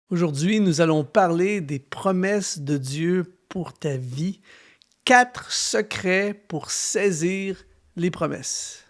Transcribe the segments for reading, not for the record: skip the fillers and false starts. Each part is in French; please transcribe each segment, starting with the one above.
Aujourd'hui, nous allons parler des promesses de Dieu pour ta vie. 4 secrets pour saisir les promesses.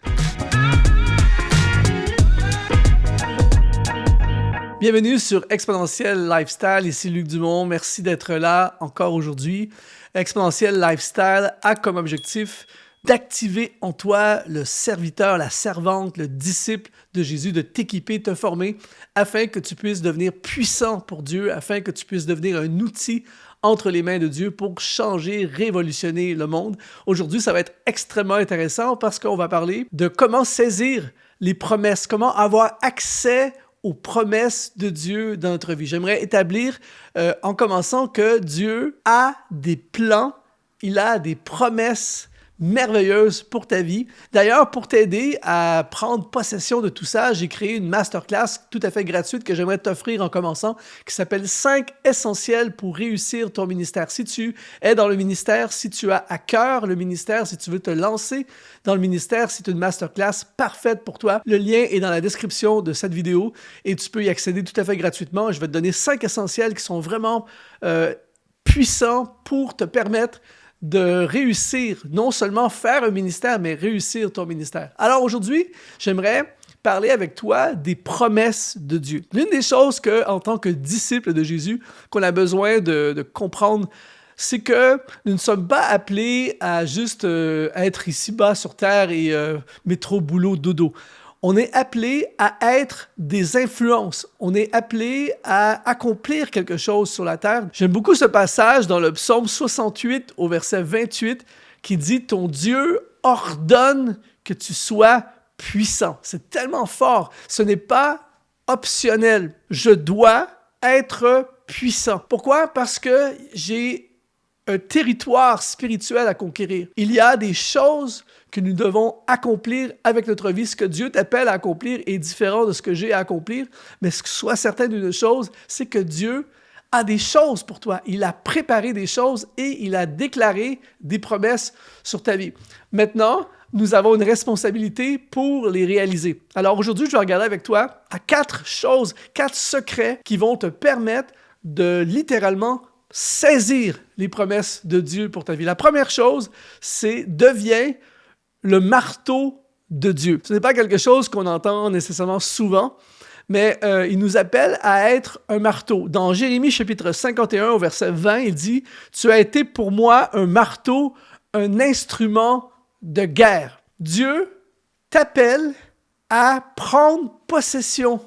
Bienvenue sur Exponentiel Lifestyle, ici Luc Dumont. Merci d'être là encore aujourd'hui. Exponentiel Lifestyle a comme objectif d'activer en toi le serviteur, la servante, le disciple de Jésus, de t'équiper, te former, afin que tu puisses devenir puissant pour Dieu, afin que tu puisses devenir un outil entre les mains de Dieu pour changer, révolutionner le monde. Aujourd'hui, ça va être extrêmement intéressant parce qu'on va parler de comment saisir les promesses, comment avoir accès aux promesses de Dieu dans notre vie. J'aimerais établir en commençant que Dieu a des plans, il a des promesses merveilleuse pour ta vie. D'ailleurs, pour t'aider à prendre possession de tout ça, j'ai créé une masterclass tout à fait gratuite que j'aimerais t'offrir en commençant, qui s'appelle 5 essentiels pour réussir ton ministère. Si tu es dans le ministère, si tu as à cœur le ministère, si tu veux te lancer dans le ministère, c'est une masterclass parfaite pour toi. Le lien est dans la description de cette vidéo et tu peux y accéder tout à fait gratuitement. Je vais te donner 5 essentiels qui sont vraiment puissants pour te permettre de réussir, non seulement faire un ministère, mais réussir ton ministère. Alors aujourd'hui, j'aimerais parler avec toi des promesses de Dieu. L'une des choses que, en tant que disciple de Jésus, qu'on a besoin de comprendre, c'est que nous ne sommes pas appelés à juste être ici-bas sur terre et métro, boulot, dodo. On est appelé à être des influences. On est appelé à accomplir quelque chose sur la terre. J'aime beaucoup ce passage dans le psaume 68 au verset 28 qui dit « Ton Dieu ordonne que tu sois puissant ». C'est tellement fort. Ce n'est pas optionnel. Je dois être puissant. Pourquoi? Parce que j'ai un territoire spirituel à conquérir. Il y a des choses que nous devons accomplir avec notre vie. Ce que Dieu t'appelle à accomplir est différent de ce que j'ai à accomplir, mais sois certain d'une chose, c'est que Dieu a des choses pour toi. Il a préparé des choses et il a déclaré des promesses sur ta vie. Maintenant, nous avons une responsabilité pour les réaliser. Alors aujourd'hui, je vais regarder avec toi à 4 choses, 4 secrets qui vont te permettre de littéralement saisir les promesses de Dieu pour ta vie. La première chose, c'est deviens le marteau de Dieu. Ce n'est pas quelque chose qu'on entend nécessairement souvent, mais il nous appelle à être un marteau. Dans Jérémie chapitre 51 au verset 20, il dit « Tu as été pour moi un marteau, un instrument de guerre. » Dieu t'appelle à prendre possession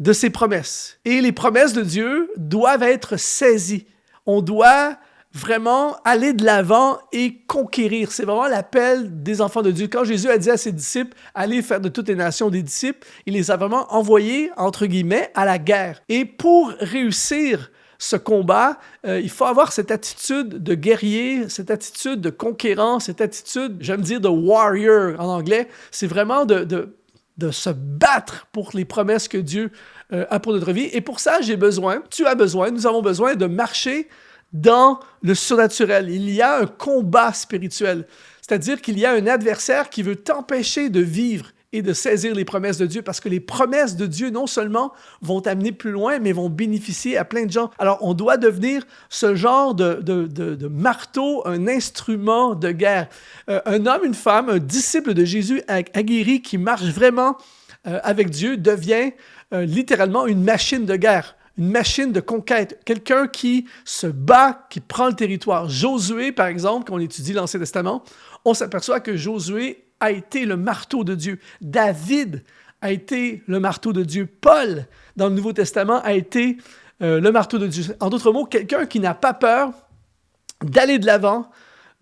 de ses promesses. Et les promesses de Dieu doivent être saisies. On doit vraiment aller de l'avant et conquérir. C'est vraiment l'appel des enfants de Dieu. Quand Jésus a dit à ses disciples, allez faire de toutes les nations des disciples, il les a vraiment envoyés, entre guillemets, à la guerre. Et pour réussir ce combat, il faut avoir cette attitude de guerrier, cette attitude de conquérant, cette attitude, j'aime dire de warrior en anglais. C'est vraiment de se battre pour les promesses que Dieu a pour notre vie. Et pour ça, tu as besoin, nous avons besoin de marcher dans le surnaturel. Il y a un combat spirituel, c'est-à-dire qu'il y a un adversaire qui veut t'empêcher de vivre et de saisir les promesses de Dieu, parce que les promesses de Dieu, non seulement vont t'amener plus loin, mais vont bénéficier à plein de gens. Alors, on doit devenir ce genre de marteau, un instrument de guerre. Un homme, une femme, un disciple de Jésus aguerri qui marche vraiment avec Dieu devient littéralement une machine de guerre, une machine de conquête, quelqu'un qui se bat, qui prend le territoire. Josué, par exemple, quand on étudie l'Ancien Testament, on s'aperçoit que Josué a été le marteau de Dieu. David a été le marteau de Dieu. Paul, dans le Nouveau Testament, a été le marteau de Dieu. En d'autres mots, quelqu'un qui n'a pas peur d'aller de l'avant,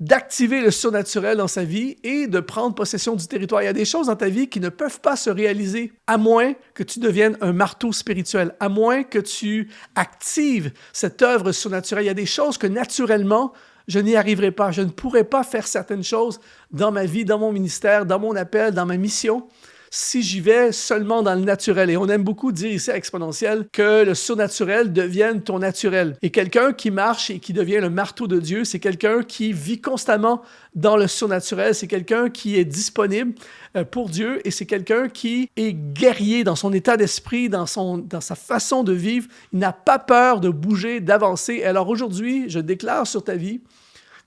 d'activer le surnaturel dans sa vie et de prendre possession du territoire. Il y a des choses dans ta vie qui ne peuvent pas se réaliser à moins que tu deviennes un marteau spirituel, à moins que tu actives cette œuvre surnaturelle. Il y a des choses que naturellement, je n'y arriverai pas. Je ne pourrai pas faire certaines choses dans ma vie, dans mon ministère, dans mon appel, dans ma mission, si j'y vais seulement dans le naturel. Et on aime beaucoup dire ici à Exponentiel que le surnaturel devienne ton naturel. Et quelqu'un qui marche et qui devient le marteau de Dieu, c'est quelqu'un qui vit constamment dans le surnaturel. C'est quelqu'un qui est disponible pour Dieu et c'est quelqu'un qui est guerrier dans son état d'esprit, dans sa façon de vivre. Il n'a pas peur de bouger, d'avancer. Et alors aujourd'hui, je déclare sur ta vie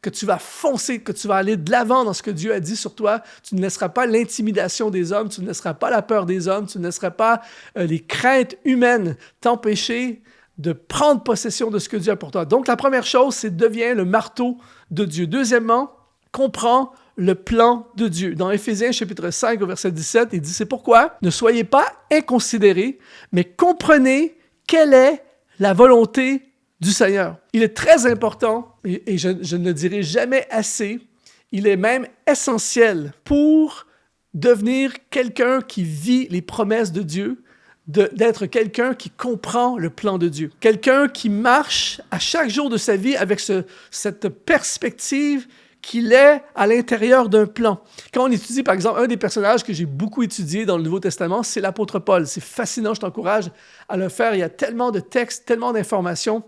que tu vas foncer, que tu vas aller de l'avant dans ce que Dieu a dit sur toi. Tu ne laisseras pas l'intimidation des hommes, tu ne laisseras pas la peur des hommes, tu ne laisseras pas les craintes humaines t'empêcher de prendre possession de ce que Dieu a pour toi. Donc, la première chose, c'est deviens le marteau de Dieu. Deuxièmement, comprends le plan de Dieu. Dans Éphésiens chapitre 5, au verset 17, il dit « C'est pourquoi ne soyez pas inconsidérés, mais comprenez quelle est la volonté du Seigneur. » Il est très important, et je ne le dirai jamais assez, il est même essentiel pour devenir quelqu'un qui vit les promesses de Dieu, d'être quelqu'un qui comprend le plan de Dieu. Quelqu'un qui marche à chaque jour de sa vie avec cette perspective qu'il est à l'intérieur d'un plan. Quand on étudie, par exemple, un des personnages que j'ai beaucoup étudié dans le Nouveau Testament, c'est l'apôtre Paul. C'est fascinant, je t'encourage à le faire. Il y a tellement de textes, tellement d'informations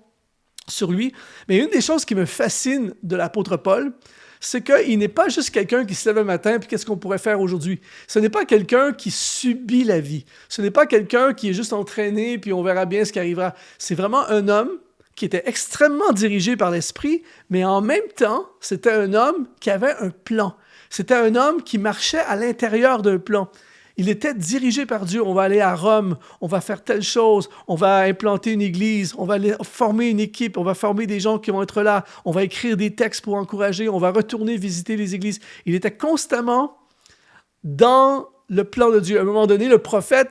sur lui. Mais une des choses qui me fascine de l'apôtre Paul, c'est qu'il n'est pas juste quelqu'un qui se lève un matin puis qu'est-ce qu'on pourrait faire aujourd'hui. Ce n'est pas quelqu'un qui subit la vie. Ce n'est pas quelqu'un qui est juste entraîné puis on verra bien ce qui arrivera. C'est vraiment un homme qui était extrêmement dirigé par l'esprit, mais en même temps, c'était un homme qui avait un plan. C'était un homme qui marchait à l'intérieur d'un plan. Il était dirigé par Dieu. On va aller à Rome, on va faire telle chose, on va implanter une église, on va aller former une équipe, on va former des gens qui vont être là, on va écrire des textes pour encourager, on va retourner visiter les églises. Il était constamment dans le plan de Dieu. À un moment donné, le prophète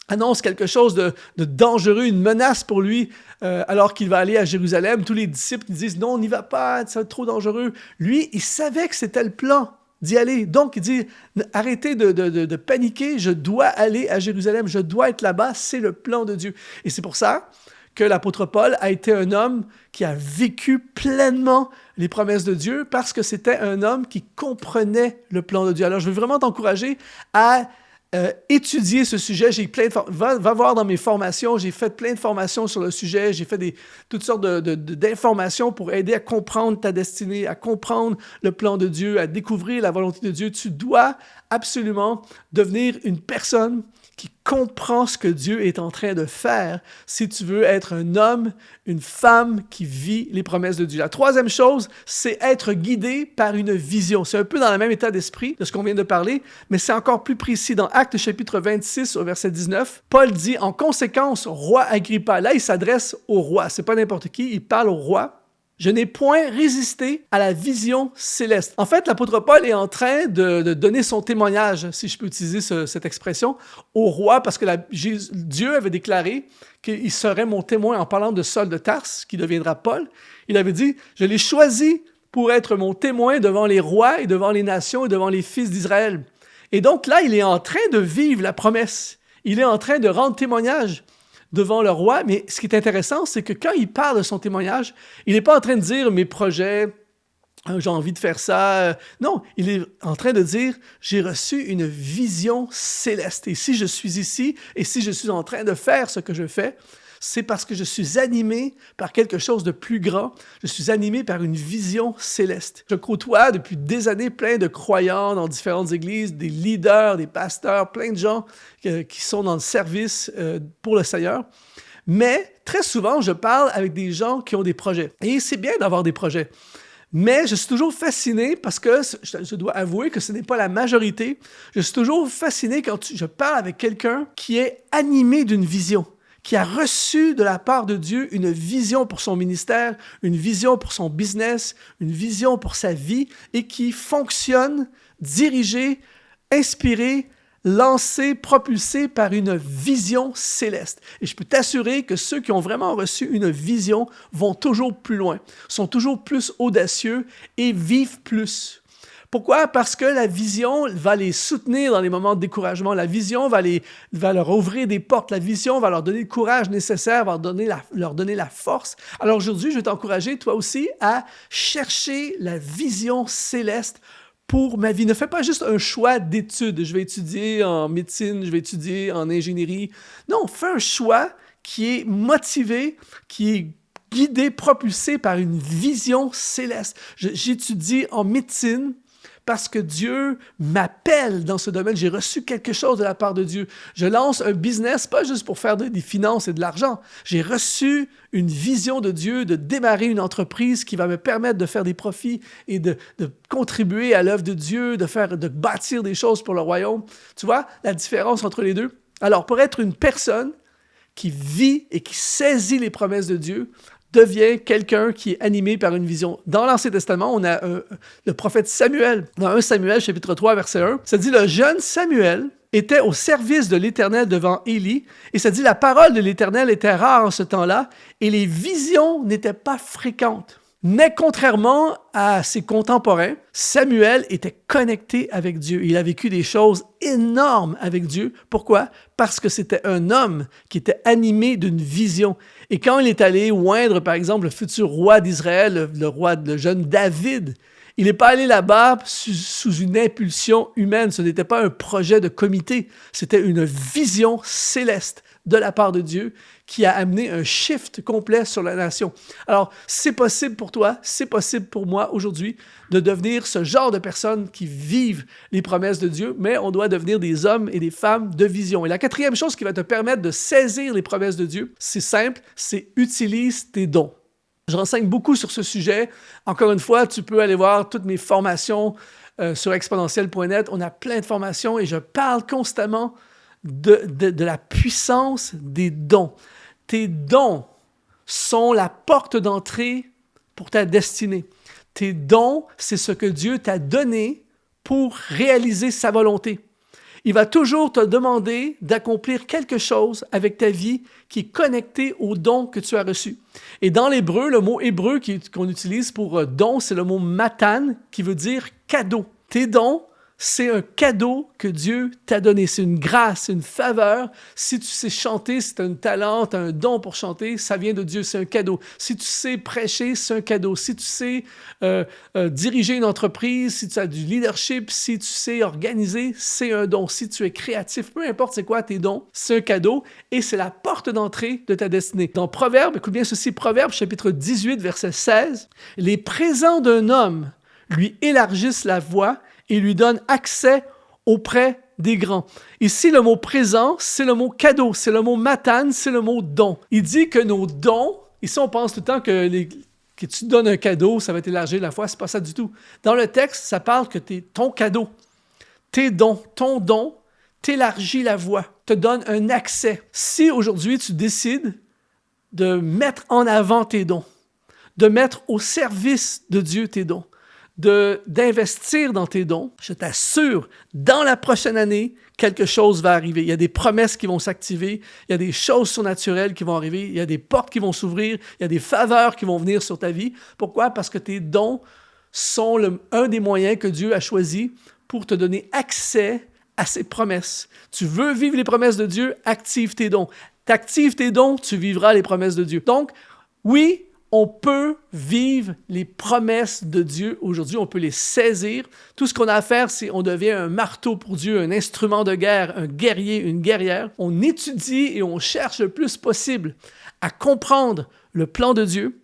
annonce quelque chose de dangereux, une menace pour lui, alors qu'il va aller à Jérusalem. Tous les disciples disent « Non, on n'y va pas, c'est trop dangereux. » Lui, il savait que c'était le plan d'y aller. Donc, il dit « Arrêtez de paniquer, je dois aller à Jérusalem, je dois être là-bas, c'est le plan de Dieu. » Et c'est pour ça que l'apôtre Paul a été un homme qui a vécu pleinement les promesses de Dieu parce que c'était un homme qui comprenait le plan de Dieu. Alors, je veux vraiment t'encourager à étudier ce sujet. J'ai va voir dans mes formations, j'ai fait plein de formations sur le sujet, j'ai fait toutes sortes d'informations pour aider à comprendre ta destinée, à comprendre le plan de Dieu, à découvrir la volonté de Dieu. Tu dois absolument devenir une personne qui comprend ce que Dieu est en train de faire si tu veux être un homme, une femme qui vit les promesses de Dieu. La troisième chose, c'est être guidé par une vision. C'est un peu dans le même état d'esprit de ce qu'on vient de parler, mais c'est encore plus précis. Dans Actes chapitre 26, au verset 19, Paul dit « En conséquence, roi Agrippa », là il s'adresse au roi, c'est pas n'importe qui, il parle au roi. Je n'ai point résisté à la vision céleste. En fait, l'apôtre Paul est en train de donner son témoignage, si je peux utiliser cette expression, au roi, parce que Dieu avait déclaré qu'il serait mon témoin en parlant de Saul de Tarse, qui deviendra Paul. Il avait dit, je l'ai choisi pour être mon témoin devant les rois et devant les nations et devant les fils d'Israël. Et donc là, il est en train de vivre la promesse. Il est en train de rendre témoignage devant le roi, mais ce qui est intéressant, c'est que quand il parle de son témoignage, il n'est pas en train de dire « mes projets, j'ai envie de faire ça ». Non, il est en train de dire « j'ai reçu une vision céleste ». Et si je suis ici, et si je suis en train de faire ce que je fais, c'est parce que je suis animé par quelque chose de plus grand. Je suis animé par une vision céleste. Je côtoie depuis des années plein de croyants dans différentes églises, des leaders, des pasteurs, plein de gens qui sont dans le service pour le Seigneur. Mais très souvent, je parle avec des gens qui ont des projets. Et c'est bien d'avoir des projets. Mais je suis toujours fasciné parce que je dois avouer que ce n'est pas la majorité. Je suis toujours fasciné quand je parle avec quelqu'un qui est animé d'une vision, qui a reçu de la part de Dieu une vision pour son ministère, une vision pour son business, une vision pour sa vie et qui fonctionne, dirigé, inspiré, lancé, propulsé par une vision céleste. Et je peux t'assurer que ceux qui ont vraiment reçu une vision vont toujours plus loin, sont toujours plus audacieux et vivent plus. Pourquoi? Parce que la vision va les soutenir dans les moments de découragement. La vision va leur ouvrir des portes. La vision va leur donner le courage nécessaire, va leur donner la force. Alors aujourd'hui, je vais t'encourager, toi aussi, à chercher la vision céleste pour ma vie. Ne fais pas juste un choix d'études. Je vais étudier en médecine, je vais étudier en ingénierie. Non, fais un choix qui est motivé, qui est guidé, propulsé par une vision céleste. J'étudie en médecine parce que Dieu m'appelle dans ce domaine. J'ai reçu quelque chose de la part de Dieu. Je lance un business, pas juste pour faire des finances et de l'argent. J'ai reçu une vision de Dieu de démarrer une entreprise qui va me permettre de faire des profits et de contribuer à l'œuvre de Dieu, de bâtir des choses pour le royaume. Tu vois la différence entre les deux? Alors, pour être une personne qui vit et qui saisit les promesses de Dieu, devient quelqu'un qui est animé par une vision. Dans l'Ancien Testament, on a le prophète Samuel. Dans 1 Samuel, chapitre 3, verset 1, ça dit « Le jeune Samuel était au service de l'Éternel devant Élie. » Et ça dit « La parole de l'Éternel était rare en ce temps-là et les visions n'étaient pas fréquentes. » Mais contrairement à ses contemporains, Samuel était connecté avec Dieu. Il a vécu des choses énormes avec Dieu. Pourquoi? Parce que c'était un homme qui était animé d'une vision. Et quand il est allé oindre, par exemple, le futur roi d'Israël, le jeune David, il n'est pas allé là-bas sous une impulsion humaine. Ce n'était pas un projet de comité. C'était une vision céleste de la part de Dieu qui a amené un shift complet sur la nation. Alors, c'est possible pour toi, c'est possible pour moi aujourd'hui de devenir ce genre de personnes qui vivent les promesses de Dieu, mais on doit devenir des hommes et des femmes de vision. Et la quatrième chose qui va te permettre de saisir les promesses de Dieu, c'est simple, c'est utilise tes dons. Je renseigne beaucoup sur ce sujet. Encore une fois, tu peux aller voir toutes mes formations sur exponentiel.net. On a plein de formations et je parle constamment de la puissance des dons. Tes dons sont la porte d'entrée pour ta destinée. Tes dons, c'est ce que Dieu t'a donné pour réaliser sa volonté. Il va toujours te demander d'accomplir quelque chose avec ta vie qui est connecté aux dons que tu as reçus. Et dans l'hébreu, le mot hébreu qu'on utilise pour don, c'est le mot matan, qui veut dire cadeau. Tes dons, c'est un cadeau que Dieu t'a donné. C'est une grâce, une faveur. Si tu sais chanter, si tu as un talent, tu as un don pour chanter, ça vient de Dieu, c'est un cadeau. Si tu sais prêcher, c'est un cadeau. Si tu sais diriger une entreprise, si tu as du leadership, si tu sais organiser, c'est un don. Si tu es créatif, peu importe c'est quoi tes dons, c'est un cadeau et c'est la porte d'entrée de ta destinée. Dans Proverbes, écoute bien ceci, Proverbes chapitre 18, verset 16, « Les présents d'un homme lui élargissent la voie et lui donne accès auprès des grands. » Ici, le mot « présent », c'est le mot « cadeau », c'est le mot « matan », c'est le mot « don ». Il dit que nos dons, ici on pense tout le temps que tu donnes un cadeau, ça va t'élargir la foi, c'est pas ça du tout. Dans le texte, ça parle que ton cadeau, tes dons, ton don t'élargit la voie, te donne un accès. Si aujourd'hui tu décides de mettre en avant tes dons, de mettre au service de Dieu tes dons, d'investir dans tes dons, je t'assure, dans la prochaine année, quelque chose va arriver. Il y a des promesses qui vont s'activer, il y a des choses surnaturelles qui vont arriver, il y a des portes qui vont s'ouvrir, il y a des faveurs qui vont venir sur ta vie. Pourquoi? Parce que tes dons sont un des moyens que Dieu a choisi pour te donner accès à ses promesses. Tu veux vivre les promesses de Dieu, active tes dons. T'actives tes dons, tu vivras les promesses de Dieu. Donc, oui, on peut vivre les promesses de Dieu aujourd'hui, on peut les saisir. Tout ce qu'on a à faire, c'est on devient un marteau pour Dieu, un instrument de guerre, un guerrier, une guerrière. On étudie et on cherche le plus possible à comprendre le plan de Dieu.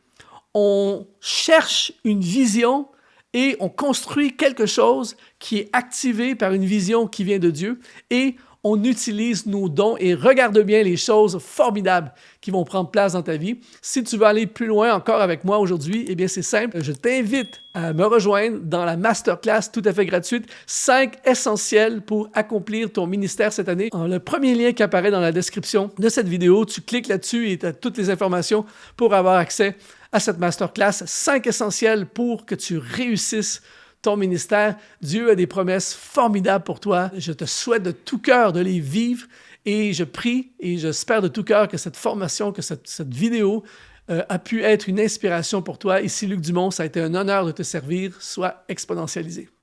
On cherche une vision et on construit quelque chose qui est activé par une vision qui vient de Dieu et on utilise nos dons et regarde bien les choses formidables qui vont prendre place dans ta vie. Si tu veux aller plus loin encore avec moi aujourd'hui, eh bien c'est simple. Je t'invite à me rejoindre dans la masterclass tout à fait gratuite, 5 essentiels pour accomplir ton ministère cette année. Le premier lien qui apparaît dans la description de cette vidéo, tu cliques là-dessus et tu as toutes les informations pour avoir accès à cette masterclass. 5 essentiels pour que tu réussisses ton ministère. Dieu a des promesses formidables pour toi. Je te souhaite de tout cœur de les vivre et je prie et j'espère de tout cœur que cette formation, que cette vidéo a pu être une inspiration pour toi. Ici Luc Dumont, ça a été un honneur de te servir. Sois exponentialisé.